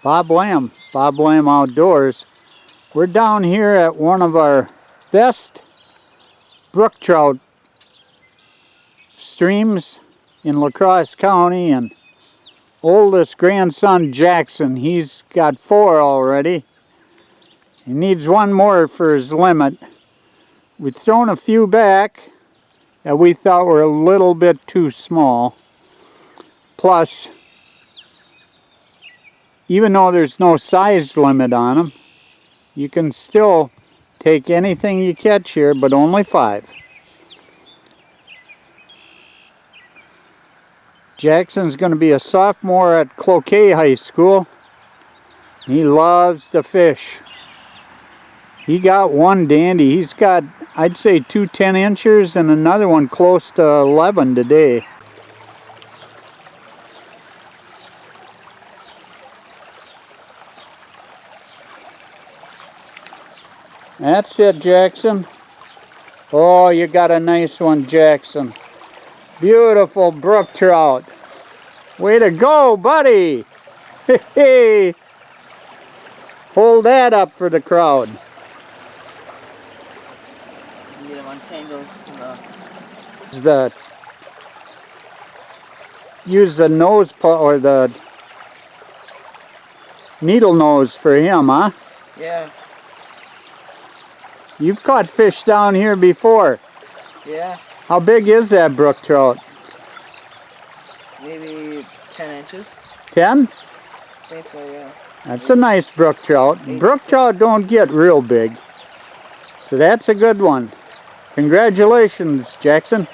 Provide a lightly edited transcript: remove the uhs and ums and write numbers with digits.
Bob Lamb Outdoors. We're down here at one of our best brook trout streams in La Crosse County, and oldest grandson Jackson, he's got 4 already. He needs 1 more for his limit. We've thrown a few back that we thought were a little bit too small. Plus, even though there's no size limit on them, you can still take anything you catch here, but only 5. Jackson's going to be a sophomore at Crosse High School. He loves to fish. He got 1 dandy. He's got, I'd say, 2 10-inchers and another one close to 11 today. That's it, Jackson. Oh, you got a nice one, Jackson. Beautiful brook trout. Way to go, buddy. Hey, hold that up for the crowd. Get him untangled. Use the nose or the needle nose for him, huh? Yeah. You've caught fish down here before. Yeah. How big is that brook trout? Maybe 10 inches. 10? I think so, yeah. That's a nice brook trout. Brook trout don't get real big. So that's a good one. Congratulations, Jackson.